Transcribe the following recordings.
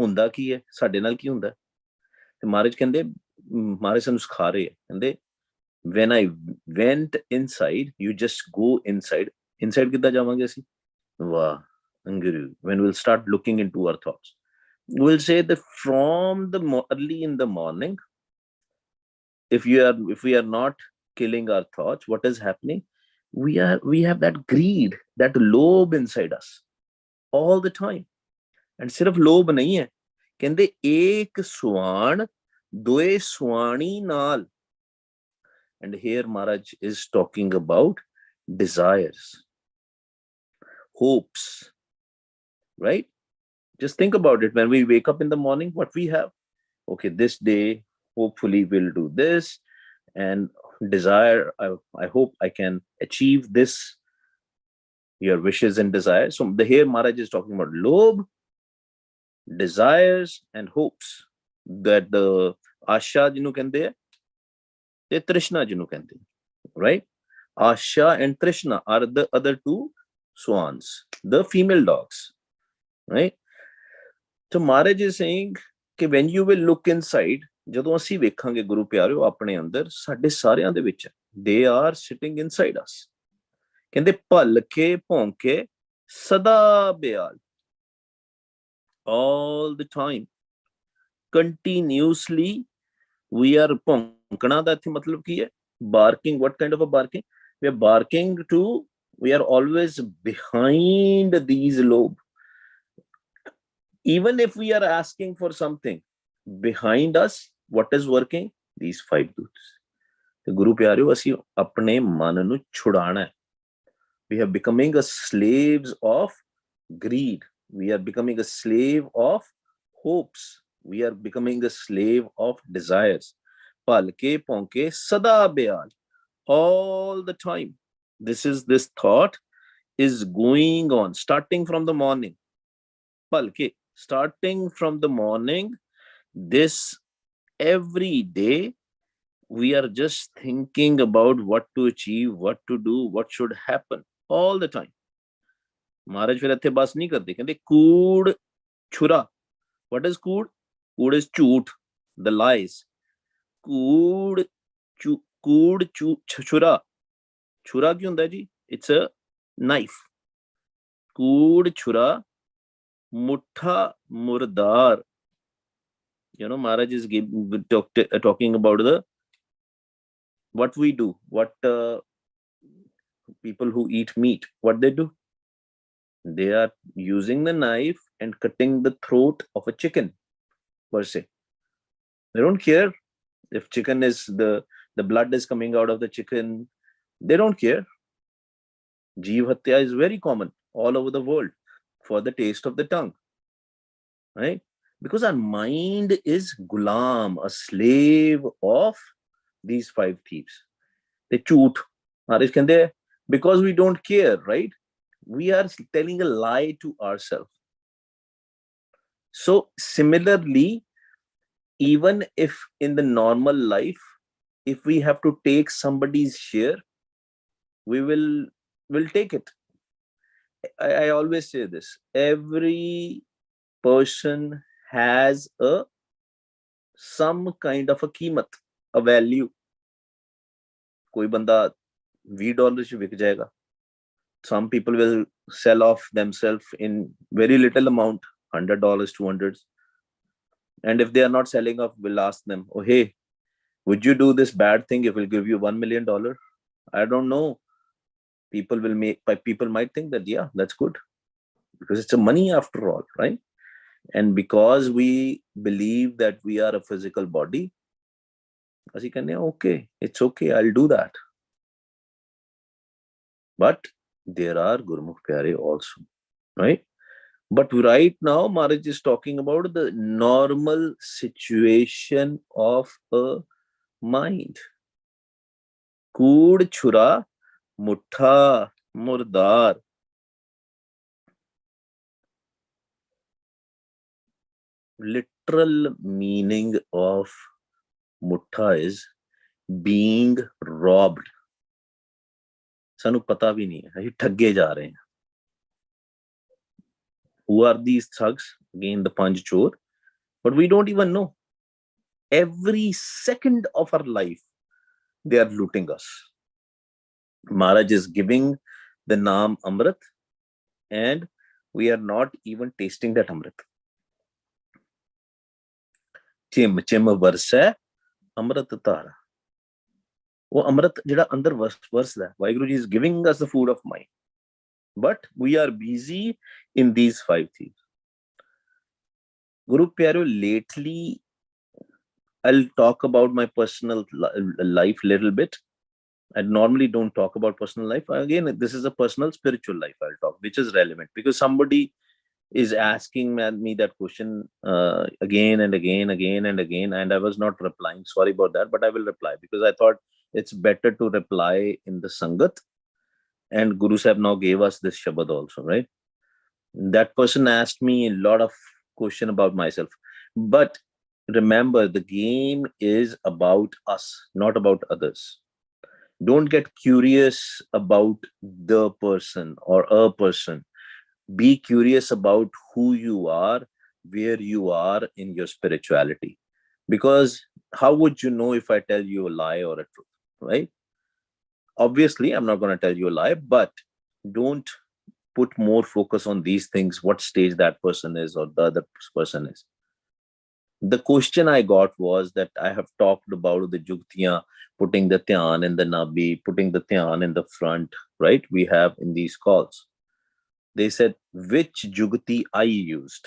ਹੁੰਦਾ ਕੀ ਹੈ, ਸਾਡੇ ਨਾਲ ਕੀ ਹੁੰਦਾ। ਤੇ ਮਹਾਰਾਜ ਕਹਿੰਦੇ, ਮਹਾਰਾਜ ਸਾਨੂੰ ਸਿਖਾ ਰਹੇ ਹੈ, ਕਹਿੰਦੇ when I went inside, you just go inside. Inside ਕਿੱਦਾਂ ਜਾਵਾਂਗੇ ਅਸੀਂ? ਵਾਹ ਅੰਗਰੂ, when we'll start looking into our thoughts, we'll say that from the early in the morning, if we are not killing our thoughts, what is happening? We have that greed, that lobe inside us all the time. And ਸਿਰਫ ਲੋਭ ਨਹੀਂ ਹੈ, ਕਹਿੰਦੇ ਏਕ ਸੁਆਣ ਦੋਏ ਸੁਆਣੀ ਨਾਲ. And here Maharaj is talking about desires, hopes, right? Just think about it. When we wake up in the morning, what we have? Okay, this day, hopefully we'll do this, and desire, I hope I can achieve this, your wishes and desires. So here Maharaj is talking about lobh, desires and hopes. That the asha ਜਿਹਨੂੰ ਕਹਿੰਦੇ ਆ ਤੇ trishna ਜਿਹਨੂੰ ਕਹਿੰਦੇ ਆ, right? Asha and trishna are the other two swans, the female dogs, right? So Maharaj is saying ਕਿ when you will look inside, ਜਦੋਂ ਅਸੀਂ ਵੇਖਾਂਗੇ ਗੁਰੂ ਪਿਆਰਿਓ ਆਪਣੇ ਅੰਦਰ, ਸਾਡੇ ਸਾਰਿਆਂ ਦੇ ਵਿੱਚ, they are sitting inside us. ਕਹਿੰਦੇ ਭਲਕੇ ਭੌਂਕੇ ਸਦਾ ਬਿਆਲ, all the time, continuously we are ਭੌਂਕਣਾ ਦਾ ਇੱਥੇ ਮਤਲਬ ਕੀ ਹੈ? Barking. What kind of a barking? We are barking to, we are always behind these lobe. Even if we are asking for something, behind us, what is working? These five doots. ਤੇ ਗੁਰੂ ਪਿਆਰਿਓ ਅਸੀਂ ਆਪਣੇ ਮਨ ਨੂੰ ਛੁਡਾਣਾ ਹੈ. We are becoming a slaves of greed. We are becoming a slave of hopes. We are becoming a slave of desires. Palke ponke sada beal, all the time. This thought is going on, starting from the morning. Palke, starting from the morning, this every day, we are just thinking about what to achieve, what to do, what should happen, all the time. Maharaj ਫਿਰ ਇੱਥੇ ਬਸ ਨਹੀਂ ਕਰਦੇ, ਕਹਿੰਦੇ ਕੂੜ ਛੁਰਾ. What is ਕੂੜ? ਕੂੜ is ਝੂਠ, the lies. ਕੂੜ ਛੁਰਾ. ਛੁਰਾ ਕੀ ਹੁੰਦਾ ਜੀ? It's a knife. ਕੂੜ ਛੁਰਾ ਮੁੱਠਾ ਮੁਰਦਾਰ. You know, Maharaj is talking about the what we do, what people who eat meat, what they do. They are using the knife and cutting the throat of a chicken per se. They don't care if chicken is the blood is coming out of the chicken. They don't care. Jeev hatya is very common all over the world for the taste of the tongue, right? Because our mind is gulam, a slave of these five thieves. They choot. Because we don't care, right? We are telling a lie to ourselves. So similarly, even if in the normal life, if we have to take somebody's share, we will take it. I always say this. Every person has some kind of a कीमत, a value. कोई बंदा $20 ਚ ਵਿਕ ਜਾਏਗਾ. Some people will sell off themselves in very little amount, $100, $200. And if they are not selling off, we'll ask them, oh, hey, would you do this bad thing if we'll give you $1 million? I don't know. People might think that, yeah, that's good. Because it's a money after all, right? And because we believe that we are a physical body, ਅਸੀਂ ਕਹਿੰਦੇ ਹਾਂ, okay, it's okay, I'll do that. But there are Gurmukh Pyare also, right? But right now, Maharaj is talking about the normal situation of a mind. Kood chura mutha murdar. Literal meaning of mutha is being robbed. ਸਾਨੂੰ ਪਤਾ ਵੀ ਨਹੀਂ ਹੈ, ਅਸੀਂ ਠੱਗੇ ਜਾ ਰਹੇ ਹਾਂ. Who are these thugs? Again, the ਪੰਜ ਚੋਰ. but we don't even know. Every second of our life, they are looting us. Maharaj is giving the Naam Amrit, and we are not even tasting that Amrit. Chim chim varsa Amrit Tara. वो अमृत जिहड़ा अंदर वरसदा है, Waheguru ji is giving us the food of mind, but we are busy in these 5 things. Guru Pyaro, lately I'll talk about my personal life a little bit. I normally don't talk about personal life. Again, this is a personal spiritual life I'll talk, which is relevant because somebody is asking me that question again and again, and I was not replying. Sorry about that, but I will reply because I thought it's better to reply in the Sangat. And Guru Sahib now gave us this Shabad also, right? That person asked me a lot of question about myself. But remember, the game is about us, not about others. Don't get curious about the person or a person. Be curious about who you are, where you are in your spirituality. Because how would you know if I tell you a lie or a truth, right? Obviously, I'm not going to tell you a lie, but don't put more focus on these things, what stage that person is or the other person is. The question I got was that I have talked about the Jugtiyan, putting the Dhyan in the Nabi, putting the Dhyan in the front, right? We have in these calls. They said, which Jugti I used?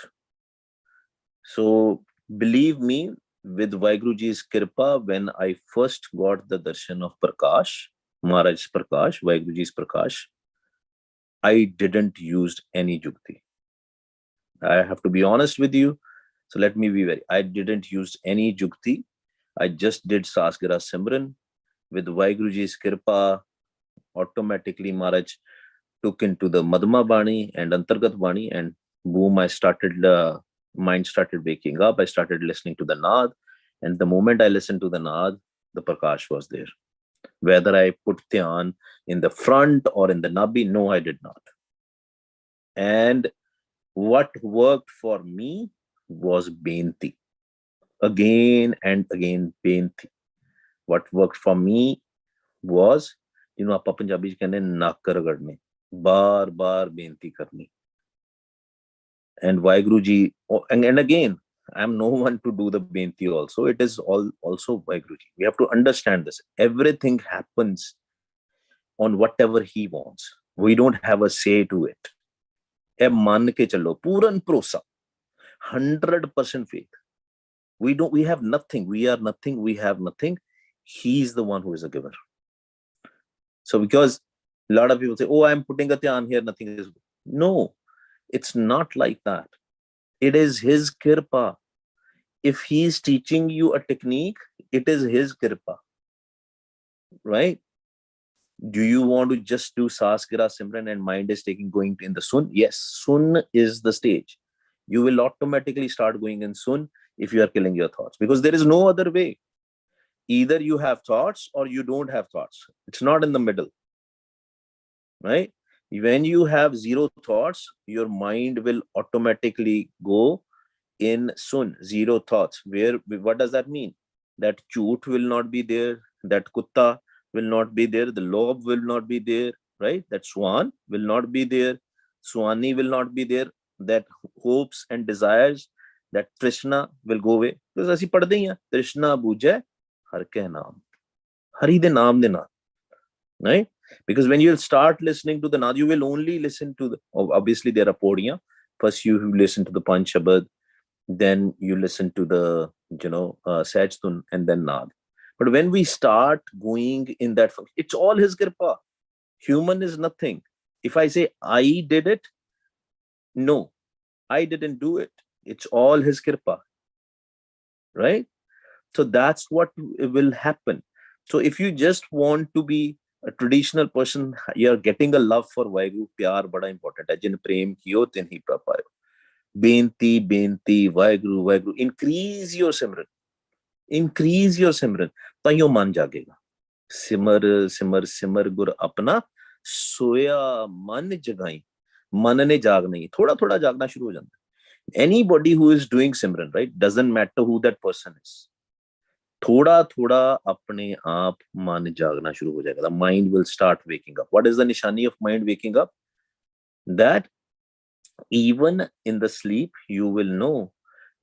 So believe me, with Vaheguruji's Kripa, when I first got the darshan of Prakash, Maharaj's Prakash, Vaheguruji's Prakash, I didn't use any Jugti. I have to be honest with you. So let me be I didn't use any Jugti. I just did Sasgira Simran. With Vaheguruji's Kripa, automatically Maharaj took into the Madhma Bani and Antargat Bani, and boom, I started, mind started waking up. I started listening to the Naad. And the moment I listened to the Naad, the Prakash was there. Whether I put Dhyan in the front or in the Nabi, no, I did not. And what worked for me was Benti. Again and again, Benti. What worked for me was, ਆਪਾਂ ਪੰਜਾਬੀ ਚ ਕਹਿੰਦੇ ਨੱਕ ਰਗੜਨੇ, ਬਾਰ-ਬਾਰ ਬੇਨਤੀ ਕਰਨੀ. And Vaheguru Ji, and again, I'm no one to do the benti also. It is also Vaheguru Ji. We have to understand this. Everything happens on whatever he wants. We don't have a say to it. Man ke chalo, puran prosa, 100% faith. We have nothing. We are nothing. We have nothing. He's the one who is a giver. So because a lot of people say, oh, I'm putting a dhyan here, nothing is. No, it's not like that. It is his kirpa. If he is teaching you a technique, it is his kirpa. Right? Do you want to just do Saskira Simran and mind is going in the Sun? Yes, Sun is the stage. You will automatically start going in Sun if you are killing your thoughts, because there is no other way. Either you have thoughts or you don't have thoughts. It's not in the middle. Right? When you have zero thoughts, your mind will automatically go in Sun, zero thoughts. What does that mean? That Choot will not be there, that Kutta will not be there, the Lob will not be there, right? That Swan will not be there, Swani will not be there, that hopes and desires, that Trishna will go away. Because as we padde hi, Trishna bujhe har ke naam. Hari de naam de naam. Right? Because when you'll start listening to the Naad, you will only listen to obviously there are podiya. First you listen to the Panch Shabad, then you listen to the, Sajtun and then Naad. But when we start going in that, it's all his kripa. Human is nothing. If I say I did it, no, I didn't do it. It's all his kripa. Right? So that's what will happen. So if you just want to be a traditional person, you're getting a love for Vaheguru. Pyar bada important hai. Jin prem kiyo tin hi prapayo. Benti, Vaheguru, Vaheguru. Increase your simran. Increase your simran. Tayo man jagega. Simar gur apna soya man jagai. मन ने जागना ही थोड़ा थोड़ा जागना शुरू हो जाता है. Anybody who is doing Simran, right, doesn't matter who that person is, थोड़ा थोड़ा अपने आप मन जागना शुरू हो जाएगा. The mind will start waking up. What is the nishani of mind waking up? That even in the sleep you will know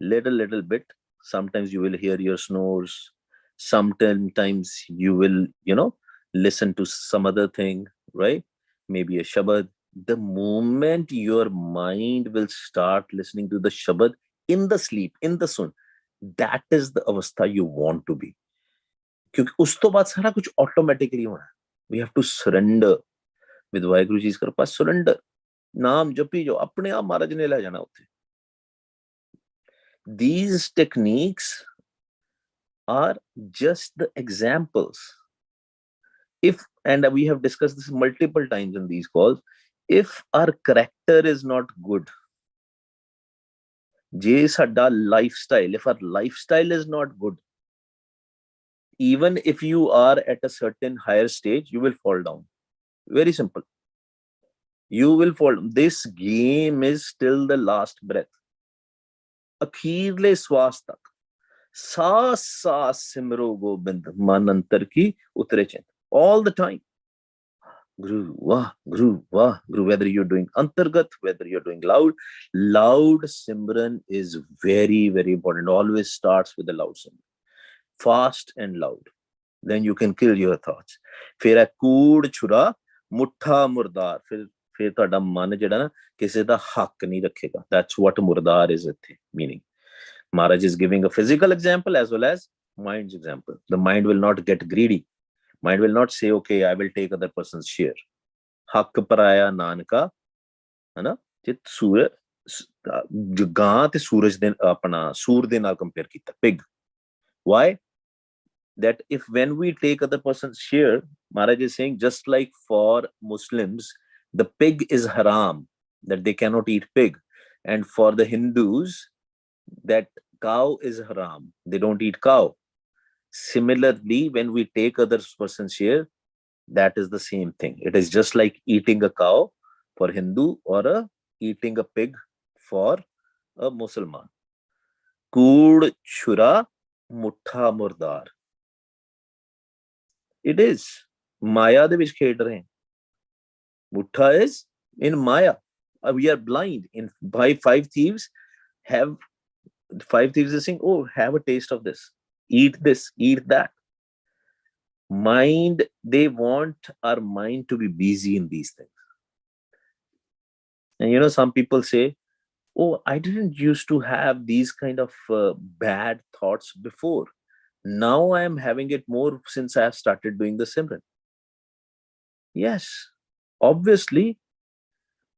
little bit. Sometimes you will hear your snores, sometimes you will, listen to some other thing, right? Maybe a shabad. The moment your mind will start listening to the shabad in the sleep, in the sun, that is the avastha you want to be. क्योंकि उस तो बाद सारा कुछ automatically होना है. We have to surrender with Waheguru ji कृपा. Surrender, नाम जपी जो अपने आप महाराज ने ले जाना होते. These techniques are just the examples. If, and we have discussed this multiple times in these calls, if our character is not good, lifestyle, if our lifestyle is not good, even if you are at a certain higher stage, you will fall down. Very simple. You will fall. This game is till the last breath. अखीरले श्वास तक सास सास सिमरो गोबिंद मन अंतर की उतरे चिंत. All the time. Guru, wah, Guru, wah, Guru. Whether you're doing antargat, whether you're doing loud Simran is very, very important. Always starts with the loud Simran. Fast and loud. Then you can kill your thoughts. फिर है कूड़ छुरा मुट्ठा मुर्दार. फिर ਤੁਹਾਡਾ ਮਨ ਜਿਹੜਾ ਨਾ ਕਿਸੇ ਦਾ ਹੱਕ ਨਹੀਂ ਰੱਖੇਗਾ. That's what murdar is ਇੱਥੇ meaning. Maharaj is giving a physical example as well as mind's example. The mind will not get greedy. Mind will not say, okay, I will take other person's share. हक पराया नानका, है ना? जित सूरज गां ते सूरज दे अपना सूर दे नाल कंपेयर कीता. Pig. Why? That if when we take other person's share, Maharaj is saying, just like for Muslims, the pig is haram, that they cannot eat pig. And for the Hindus, that cow is haram. They don't eat cow. Similarly, when we take other person's share, that is the same thing. It is just like eating a cow for Hindu or eating a pig for a Muslim. Kood chura mutha murdar. It is Maya de vich khed rahe. Mutha is in Maya. We are blind. In five thieves are saying, oh, have a taste of this. Eat this, eat that. Mind, they want our mind to be busy in these things. And some people say, oh, I didn't used to have these kind of bad thoughts before. Now I am having it more since I have started doing the Simran. Yes, obviously,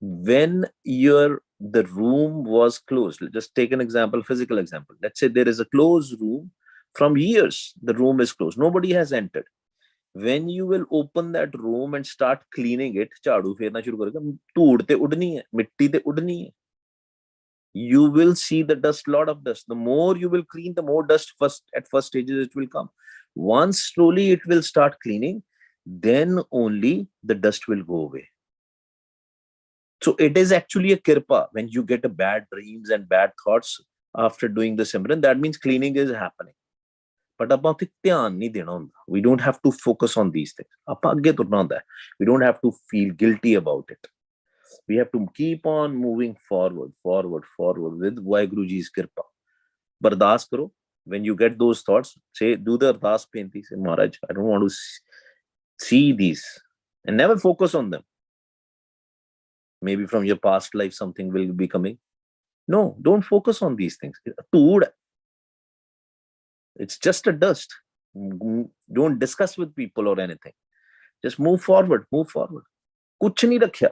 when the room was closed, just take an example, physical example. Let's say there is a closed room. From years, the room is closed. Nobody has entered. When you will open that room and start cleaning it, झाड़ू फेरना शुरू करेगा, धूड़ ते उड़नी है, मिट्टी ते उड़नी है. You will see the dust, lot of dust. The more you will clean, the more dust at first stages it will come. Once slowly it will start cleaning, then only the dust will go away. So it is actually a kirpa. When you get a bad dreams and bad thoughts after doing the Simran, that means cleaning is happening. But we don't have to focus on these things. We don't have to feel guilty about it. We have to keep on moving forward with Vaheguru Ji's Kirpa. Bardas karo. When you get those thoughts, say, do the Ardas Painti. Say, Maharaj, I don't want to see these. And never focus on them. Maybe from your past life, something will be coming. No, don't focus on these things. It's just a dust. Don't discuss with people or anything. Just move forward. Kuch nahi rakhya.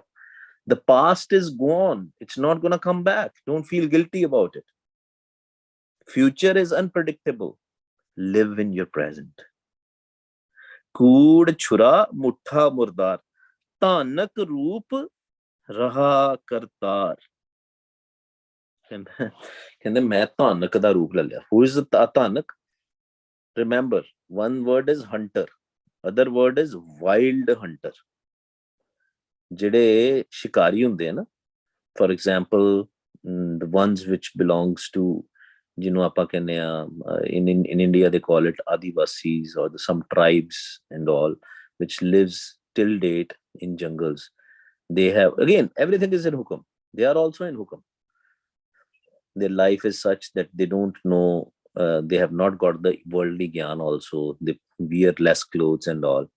The past is gone. It's not going to come back. Don't feel guilty about it. Future is unpredictable. Live in your present. Kood chura mutha murdar. Tanak roop raha kartar. ਕਹਿੰਦੇ ਮੈਂ ਧਾਨਕ ਦਾ ਰੂਪ ਲੈ ਲਿਆ. Who is the Dhanak? Remember, one word is hunter, other word is wild hunter. ਜਿਹੜੇ ਸ਼ਿਕਾਰੀ ਹੁੰਦੇ ਆ ਨਾ, for example, the ones which belongs to, in India they call it Adivasis, or some tribes and all, which lives till date in jungles. They have, again, everything is in Hukam. They are also in Hukam. Their life is such that they don't know, they have not got the worldly gyan also. They wear less clothes and all.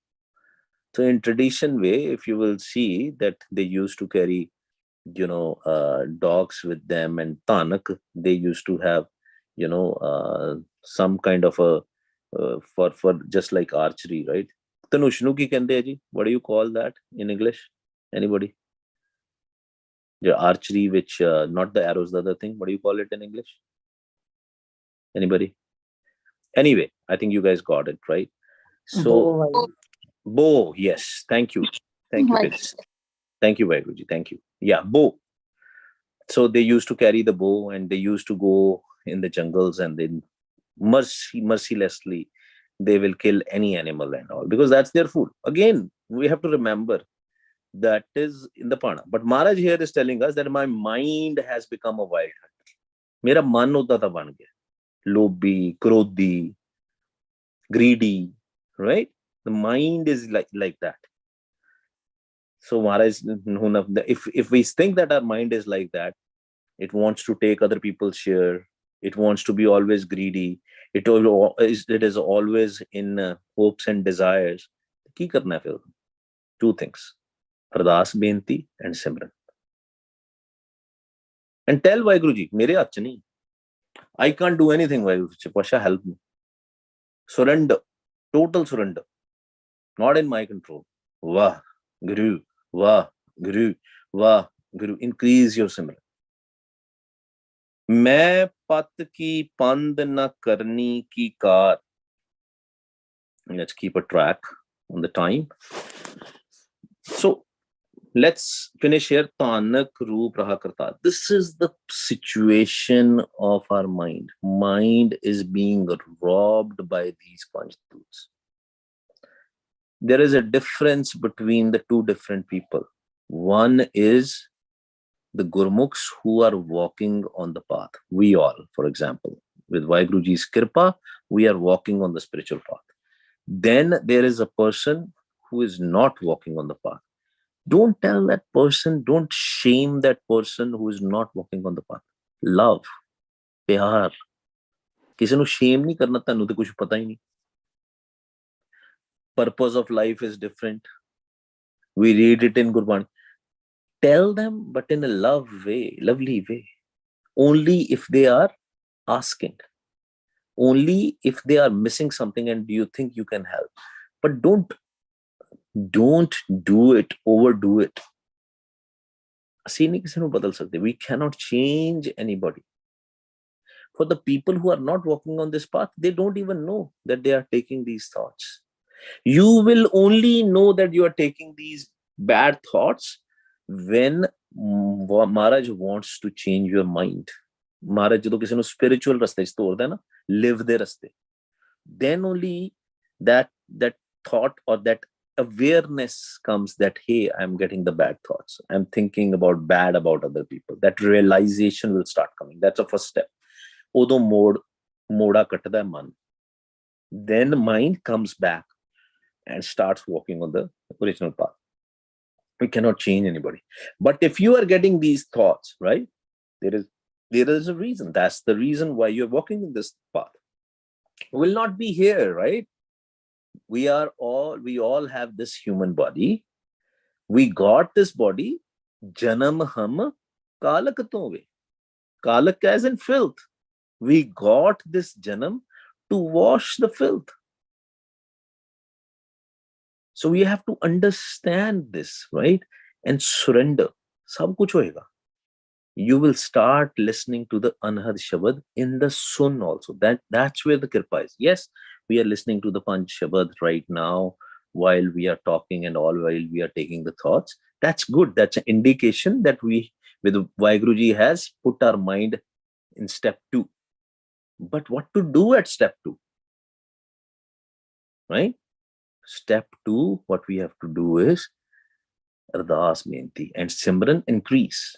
So in tradition way, if you will see that they used to carry, dogs with them, and tanak, they used to have, some kind of a, for just like archery, right? Tanushnu ki kende hai ji. What do you call that in English? Anybody? The archery, which not the arrows, the other thing. What do you call it in English? Anybody? Anyway, I think you guys got it right. So bow, yes. Thank you. Thank you, kids. Thank you, Vaiguruji. Thank you. Yeah, bow. So they used to carry the bow, and they used to go in the jungles, and then mercilessly they will kill any animal and all, because that's their food. Again, we have to remember that is in the Pana. But Maharaj here is telling us that my mind has become a wild hunter. Mera man hota tha ban gaya. Lobby, krodhi, greedy, right? The mind is like that. So Maharaj, if we think that our mind is like that, it wants to take other people's share, it wants to be always greedy, it is always in hopes and desires. Ki karna hai fir? Two things: Ardas, Benti, and Simran. And tell Vaiguruji, mere haath ch nahi. I can't do anything, Vaiguruji. Pasha, help me. Surrender. Total surrender. Not in my control. Vah, Guru. Vah, Guru. Vah, Guru. Increase your Simran. मैं पत की पंद न करनी की car. Let's keep a track on the time. So let's finish here. Tanak roop raha karta. This is the situation of our mind. Mind is being robbed by these Panchduts. There is a difference between the two different people. One is the Gurmukhs who are walking on the path. We all, for example, with Vaiguruji's Kirpa, we are walking on the spiritual path. Then there is a person who is not walking on the path. Don't tell that person, don't shame that person who is not walking on the path. Love, pyar. Kisi nu shame nahi karna, tanu te kuch pata hi nahi. Purpose of life is different. We read it in Gurbani. Tell them, but in a lovely way. Only if they are asking. Only if they are missing something and you think you can help. But don't do it, overdo it. We cannot change anybody. For the people who are not walking on this path, they don't even know that they are taking these thoughts. You will only know that you are taking these bad thoughts when Maharaj wants to change your mind. Maharaj jadon kisi nu spiritual raste ch torda hai na, live the raste, then only that thought or that awareness comes that, hey, I'm getting the bad thoughts, I'm thinking about bad about other people. That realization will start coming. That's the first step. Udo moda katta man. Then the mind comes back and starts walking on the original path. We cannot change anybody. But if you are getting these thoughts, right, there is a reason. That's the reason why you're walking in this path. Will not be here, right? We all have this human body. We got this body. Janam ham kalak tove. Kalak as in filth. We got this janam to wash the filth. So we have to understand this, right? And surrender. Sab kuch hoega. You will start listening to the Anhad Shabad in the Sun also. That's where the Kirpa is. Yes, we are listening to the Panch Shabad right now while we are talking and all while we are taking the thoughts. That's good. That's an indication that we, with Vaiguruji, has put our mind in step 2. But what to do at step 2? Right? Step 2, what we have to do is Ardas Menti and Simran increase.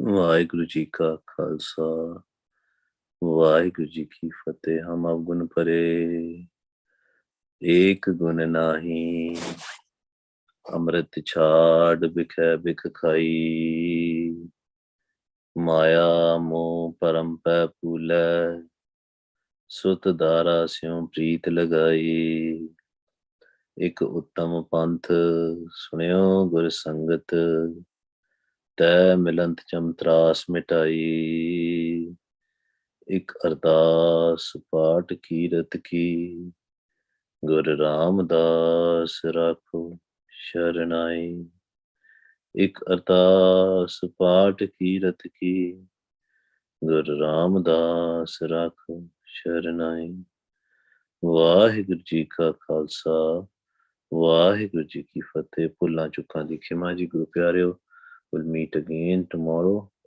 Waheguru ji ਕਾ ਖਾਲਸਾ ਵਾਹਿਗੁਰੂ ਜੀ ਕੀ ਫਤਿਹ। ਹਮ ਅਵਗੁਣ ਭਰੇ ਏਕ ਗੁਣ ਨਾਹੀ, ਅੰਮ੍ਰਿਤ ਛਾੜ ਬਿਖੈ ਬਿਖ ਖਾਈ। ਮਾਇਆ ਮੋਹ ਪਰਮ ਪੈ ਭੂਲੈ, ਸੁਤ ਦਾਰਾ ਸਿਉ ਪ੍ਰੀਤ ਲਗਾਈ। ਇੱਕ ਉੱਤਮ ਪੰਥ ਸੁਣਿਓ ਗੁਰ ਸੰਗਤ, ਤੈ ਮਿਲੰਤ ਚਮਤਰਾਸ ਮਿਟਾਈ। ਇੱਕ ਅਰਦਾਸ ਪਾਠ ਕੀਰਤ ਕੀ, ਗੁਰ ਰਾਮਦਾਸ ਰਾਖੋ ਸ਼ਰਨਾਈ। ਇੱਕ ਅਰਦਾਸ ਪਾਠ ਕੀਰਤ ਕੀ, ਗੁਰ ਰਾਮਦਾਸ ਰਾਖੋ ਸ਼ਰਨਾਈ। ਵਾਹਿਗੁਰੂ ਜੀ ਕਾ ਖਾਲਸਾ ਵਾਹਿਗੁਰੂ ਜੀ ਕੀ ਫਤਿਹ। ਭੁੱਲਾਂ ਚੁੱਕਾਂ ਦੀ ਖਿਮਾ ਜੀ ਗੁਰੂ ਪਿਆਰਿਓ। We'll meet again tomorrow